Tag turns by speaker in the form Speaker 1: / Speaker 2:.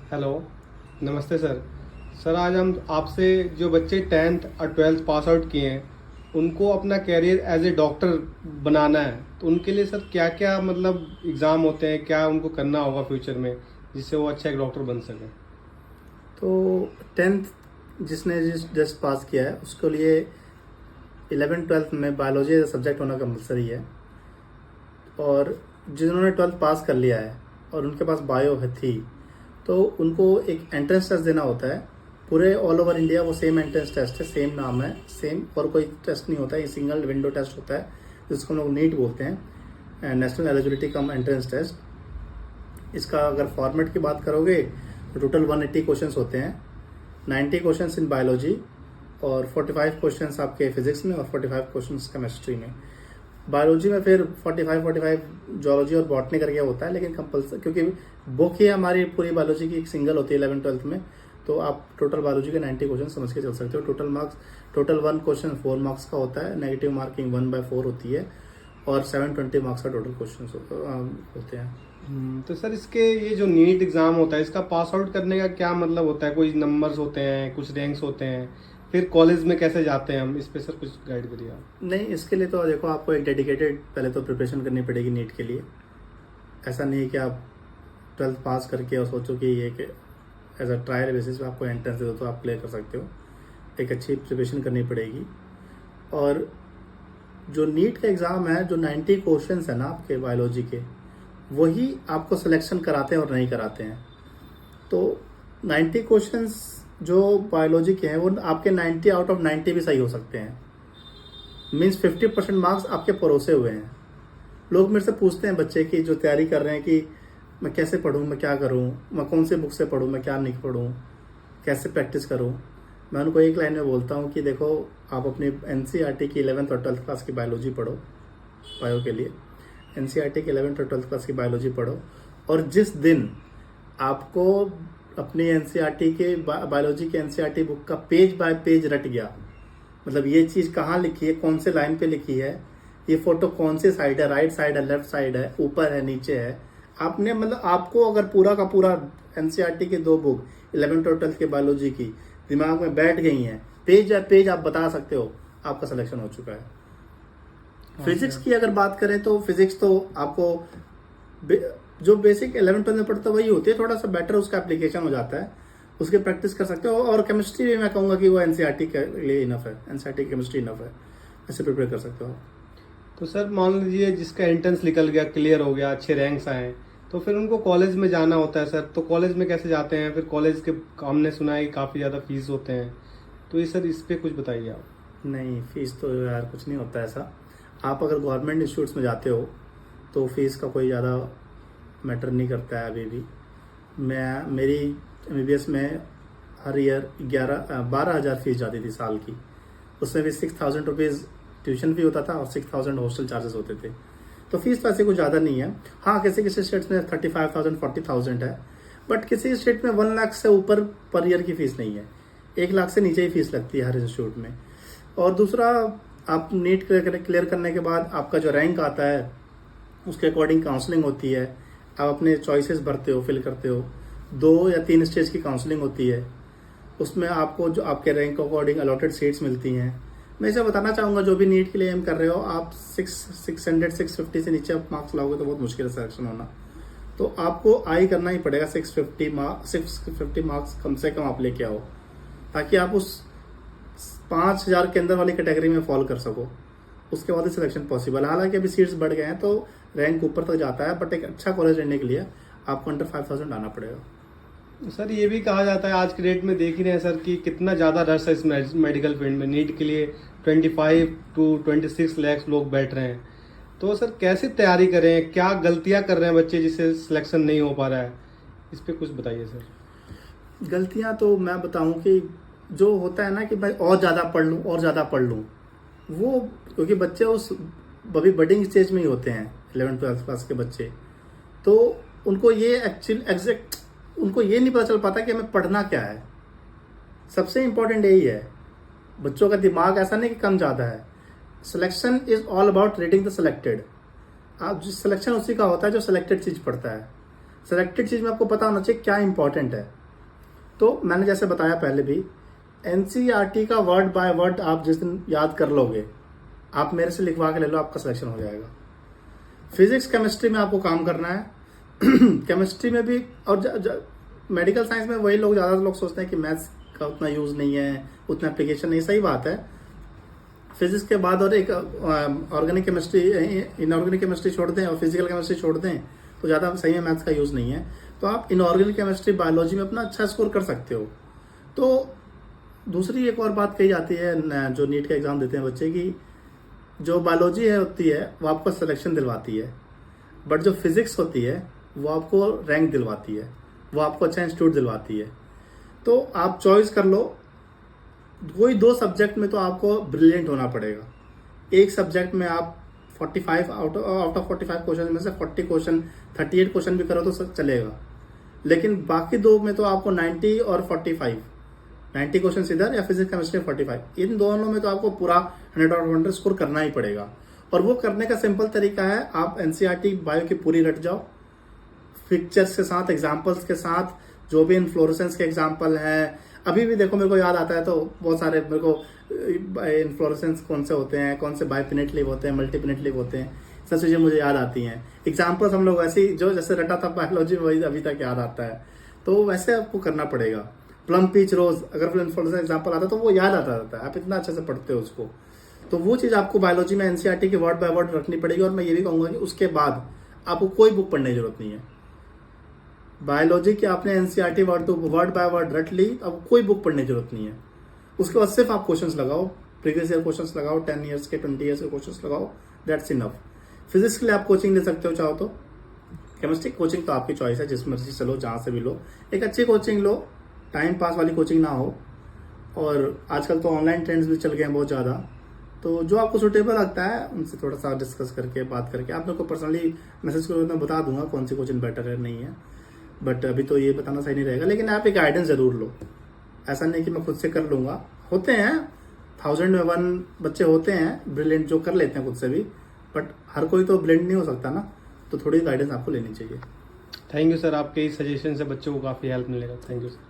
Speaker 1: Hello, नमस्ते sir. Sir आज हम आपसे जो बच्चे 10th और 12th पास आउट किए हैं उनको अपना कैरियर एज ए डॉक्टर बनाना है, तो उनके लिए सर क्या क्या मतलब एग्ज़ाम होते हैं, क्या उनको करना होगा फ्यूचर में जिससे वो अच्छा एक डॉक्टर बन सके।
Speaker 2: तो 10th जिसने जस्ट पास किया है उसके लिए 11th 12th में बायोलॉजी एज सब्जेक्ट होना कंपलसरी है। और जिन्होंने 12th पास कर लिया है और उनके पास बायो है थी, तो उनको एक एंट्रेंस टेस्ट देना होता है। पूरे ऑल ओवर इंडिया वो सेम एंट्रेंस टेस्ट है, सेम नाम है, सेम और कोई टेस्ट नहीं होता है। ये सिंगल विंडो टेस्ट होता है जिसको हम लोग नीट बोलते हैं, national eligibility cum entrance test. इसका अगर फॉर्मेट की बात करोगे तो टोटल 180 क्वेश्चंस होते हैं। 90 क्वेश्चंस इन बायोलॉजी और 45 क्वेश्चंस आपके फिजिक्स में और 45 क्वेश्चंस केमिस्ट्री में। बायोलॉजी में फिर 45 जोलॉजी और बॉटनी करके होता है, लेकिन कंपल्सरी क्योंकि बुक ही हमारी पूरी बायोलॉजी की एक सिंगल होती है 11th 12th में। तो आप टोटल बायोलॉजी के 90 क्वेश्चन समझ के चल सकते हो। टोटल 1 क्वेश्चन 4 मार्क्स का होता है, नेगेटिव मार्किंग 1/4 होती है और 720 मार्क्स का टोटल क्वेश्चन होते हैं।
Speaker 1: तो सर इसके ये जो नीट एग्ज़ाम होता है इसका पास आउट करने का क्या मतलब होता है? कोई नंबर्स होते हैं, कुछ रैंक्स होते हैं, फिर कॉलेज में कैसे जाते हैं हम? इस पे सर कुछ गाइड करिए आप।
Speaker 2: नहीं, इसके लिए तो देखो आपको एक डेडिकेटेड पहले तो प्रिपरेशन करनी पड़ेगी नीट के लिए। ऐसा नहीं है कि आप 12th पास करके और सोचो कि ये एज अ ट्रायल बेसिस पे आपको एंट्रेंस दे दो तो आप क्लियर कर सकते हो। एक अच्छी प्रिपरेशन करनी पड़ेगी। और जो नीट का एग्ज़ाम है, जो 90 क्वेश्चंस है ना आपके बायोलॉजी के, वही आपको सिलेक्शन कराते हैं और नहीं कराते हैं। तो 90 क्वेश्चंस जो बायोलॉजी के हैं वो आपके 90 आउट ऑफ 90 भी सही हो सकते हैं। मीन्स 50% मार्क्स आपके परोसे हुए हैं। लोग मेरे से पूछते हैं बच्चे की जो तैयारी कर रहे हैं कि मैं कैसे पढूं, मैं क्या करूं, मैं कौन से बुक से पढूं, मैं क्या नहीं पढूं, कैसे प्रैक्टिस करूं। मैं उनको एक लाइन में बोलता हूं कि देखो, आप अपनी एनसीईआरटी की 11th और 12th क्लास की बायोलॉजी पढ़ो। बायो के लिए एनसीईआरटी की 11th और 12th क्लास की बायोलॉजी पढ़ो, और जिस दिन आपको अपनी एनसीईआरटी के बायोलॉजी के एनसीईआरटी बुक का पेज बाय पेज रट गया, मतलब ये चीज़ कहाँ लिखी है, कौन से लाइन पे लिखी है, ये फोटो कौन से साइड है, राइट साइड है, लेफ्ट साइड है, ऊपर है, नीचे है, आपने मतलब आपको अगर पूरा का पूरा एनसीईआरटी के 2 बुक 11th और 12th के बायोलॉजी की दिमाग में बैठ गई हैं, पेज बाय पेज आप बता सकते हो, आपका सिलेक्शन हो चुका है। फिजिक्स की अगर बात करें तो फिजिक्स तो आपको जो बेसिक 11th 12th में पढ़ता वही होती है, थोड़ा सा बेटर उसका एप्लीकेशन हो जाता है, उसके प्रैक्टिस कर सकते हो। और केमिस्ट्री भी मैं कहूँगा कि वो एनसीईआरटी के लिए इनफ है, एनसीईआरटी केमिस्ट्री इनफ है, ऐसे प्रिपेयर कर सकते हो।
Speaker 1: तो सर मान लीजिए जिसका एंट्रेंस निकल गया, क्लियर हो गया, अच्छे रैंक्स आए, तो फिर उनको कॉलेज में जाना होता है सर, तो कॉलेज में कैसे जाते हैं? फिर कॉलेज के हमने सुना है कि काफ़ी ज़्यादा फीस होते हैं, तो ये सर इस पे कुछ बताइए आप।
Speaker 2: नहीं, फीस तो यार कुछ नहीं होता ऐसा। आप अगर गवर्नमेंट इंस्टीट्यूट्स में जाते हो तो फीस का कोई ज़्यादा मैटर नहीं करता है अभी भी। मेरी एमबीबीएस में हर ईयर 12,000 फीस जाती थी साल की। उसमें भी 6,000 रुपीज़ ट्यूशन फी होता था और 6,000 हॉस्टल चार्जेस होते थे। तो फीस तो ऐसे कुछ ज़्यादा नहीं है। हाँ, किसी किसी स्टेट्स में 35,000 40,000 है, बट किसी स्टेट में 1 लाख से ऊपर पर ईयर की फीस नहीं है। 1 लाख से नीचे ही फीस लगती है हर इंस्टीट्यूट में। और दूसरा, आप नीट क्लियर करने के बाद आपका जो रैंक आता है उसके अकॉर्डिंग काउंसलिंग होती है। आप अपने चॉइसेस भरते हो, फिल करते हो। 2 या 3 स्टेज की काउंसलिंग होती है, उसमें आपको जो आपके रैंक के अकॉर्डिंग अलॉटेड सीट्स मिलती हैं। मैं इसे बताना चाहूँगा, जो भी नीट के लिए एम कर रहे हो, आप 600 650 से नीचे आप मार्क्स लाओगे तो बहुत मुश्किल है सिलेक्शन होना। तो आपको आई करना ही पड़ेगा, 650 मार्क्स कम से कम आप लेके आओ, ताकि आप उस 5,000 के अंदर वाली कैटेगरी में फॉल कर सको। उसके बाद ही सिलेक्शन पॉसिबल है। हालांकि अभी सीट्स बढ़ गए हैं तो रैंक ऊपर तक जाता है, बट एक अच्छा कॉलेज लेने के लिए आपको अंडर 5,000 आना पड़ेगा।
Speaker 1: सर ये भी कहा जाता है आज के डेट में, देख ही रहे हैं सर कि कितना ज़्यादा रश है इस मेडिकल फील्ड में। नीट के लिए 25 to 26 लाख लोग बैठ रहे हैं, तो सर कैसे तैयारी करें? क्या गलतियां कर रहे हैं बच्चे जिससे सिलेक्शन नहीं हो पा रहा है? इस पे कुछ बताइए सर।
Speaker 2: गलतियां तो मैं बताऊं कि जो होता है ना कि भाई और ज़्यादा पढ़ लूँ और ज़्यादा पढ़ लूँ, वो क्योंकि बच्चे उस अभी बडिंग स्टेज में ही होते हैं 11th 12th क्लास के बच्चे, तो उनको ये एग्जैक्ट उनको ये नहीं पता चल पाता कि हमें पढ़ना क्या है। सबसे इम्पोर्टेंट यही है। बच्चों का दिमाग ऐसा नहीं कि कम ज़्यादा है। Selection is all about reading the selected. आप जो सिलेक्शन उसी का होता है जो सिलेक्टेड चीज़ पढ़ता है। सिलेक्टेड चीज़ में आपको पता होना चाहिए क्या इंपॉर्टेंट है। तो मैंने जैसे बताया पहले भी, एनसीईआरटी का वर्ड बाय वर्ड आप जिस दिन याद कर लोगे, आप मेरे से लिखवा के ले लो, आपका सिलेक्शन हो जाएगा। फिजिक्स केमिस्ट्री में आपको काम करना है। केमिस्ट्री में भी, और मेडिकल साइंस में वही लोग, ज़्यादा लोग सोचते हैं कि मैथ्स का उतना यूज़ नहीं है, उतना एप्लीकेशन नहीं, सही बात है। फिजिक्स के बाद और एक ऑर्गेनिक केमिस्ट्री, इनऑर्गेनिक केमिस्ट्री छोड़ दें और फिजिकल केमिस्ट्री छोड़ दें तो ज़्यादा सही में मैथ्स का यूज़ नहीं है। तो आप इनऑर्गेनिक केमिस्ट्री, बायोलॉजी में अपना अच्छा स्कोर कर सकते हो। तो दूसरी एक और बात कही जाती है जो नीट का एग्ज़ाम देते हैं बच्चे की, जो बायोलॉजी है होती है वो आपको सिलेक्शन दिलवाती है, बट जो फिजिक्स होती है वो आपको रैंक दिलवाती है, वो आपको अच्छा इंस्टीट्यूट दिलवाती है। तो आप चॉइस कर लो, कोई दो सब्जेक्ट में तो आपको ब्रिलियंट होना पड़ेगा। एक सब्जेक्ट में आप 45 आउट ऑफ 45 क्वेश्चन में से 40 क्वेश्चन, 38 क्वेश्चन भी करो तो सब चलेगा, लेकिन बाकी दो में तो आपको 90 और 45, 90 क्वेश्चन इधर या फिजिक्स केमिस्ट्री 45, इन दोनों में तो आपको पूरा 100 और 100 स्कोर करना ही पड़ेगा। और वो करने का सिंपल तरीका है, आप एनसीईआरटी बायो की पूरी रट जाओ, पिक्चर्स के साथ, एग्जाम्पल्स के साथ, जो भी इन्फ्लोरेसेंस के एग्जाम्पल हैं। अभी भी देखो, मेरे को याद आता है तो बहुत सारे मेरे को इन्फ्लोरेसेंस कौन से होते हैं, कौन से बाइपिनेट लीव होते हैं, मल्टीपिनेट लीव होते हैं, सब चीज़ें मुझे याद आती हैं। एग्जाम्पल्स हम लोग ऐसे ही जो जैसे रटा था बायोलॉजी में, वही अभी तक याद आता है। तो वैसे आपको करना पड़ेगा। प्लम पीच रोज, अगर फिर इन्फ्लोरेसेंस एग्जाम्पल आता है तो वो याद आता रहता है, आप इतना अच्छे से पढ़ते हो उसको। तो वो चीज़ आपको बायोलॉजी में एनसीईआरटी के वर्ड बाय वर्ड रखनी पड़ेगी। और मैं ये भी कहूँगा कि उसके बाद आपको कोई बुक पढ़ने की जरूरत नहीं है। बायोलॉजी की आपने एनसीईआरटी वर्ड बाय वर्ड रट ली, अब कोई बुक पढ़ने की जरूरत नहीं है। उसके बाद सिर्फ आप क्वेश्चंस लगाओ, प्रीवियस ईयर क्वेश्चंस लगाओ, 10 ईयर्स के, 20 ईयर्स के क्वेश्चंस लगाओ, दैट्स इनफ। फिजिक्स के लिए आप कोचिंग ले सकते हो चाहो तो। केमिस्ट्री कोचिंग तो आपकी चॉइस है, जिस मर्जी चलो, जहाँ से भी लो, एक अच्छी कोचिंग लो, टाइम पास वाली कोचिंग ना हो। और आजकल तो ऑनलाइन ट्रेंड्स भी चल गए हैं बहुत ज़्यादा, तो जो आपको सुटेबल लगता है उनसे थोड़ा सा डिस्कस करके, बात करके, आप मेरे को पर्सनली मैसेज करो, मैं बता दूंगा कौन सी कोचिंग बेटर है नहीं है। बट अभी तो ये बताना सही नहीं रहेगा, लेकिन आप एक गाइडेंस जरूर लो। ऐसा नहीं कि मैं खुद से कर लूँगा, होते हैं 1000 में 1 बच्चे होते हैं ब्रिलियंट जो कर लेते हैं खुद से भी, बट हर कोई तो ब्रिलियंट नहीं हो सकता ना, तो थोड़ी गाइडेंस आपको लेनी चाहिए।
Speaker 1: थैंक यू सर, आपके इस सजेशन से बच्चों को काफ़ी हेल्प मिलेगा। Thank you sir.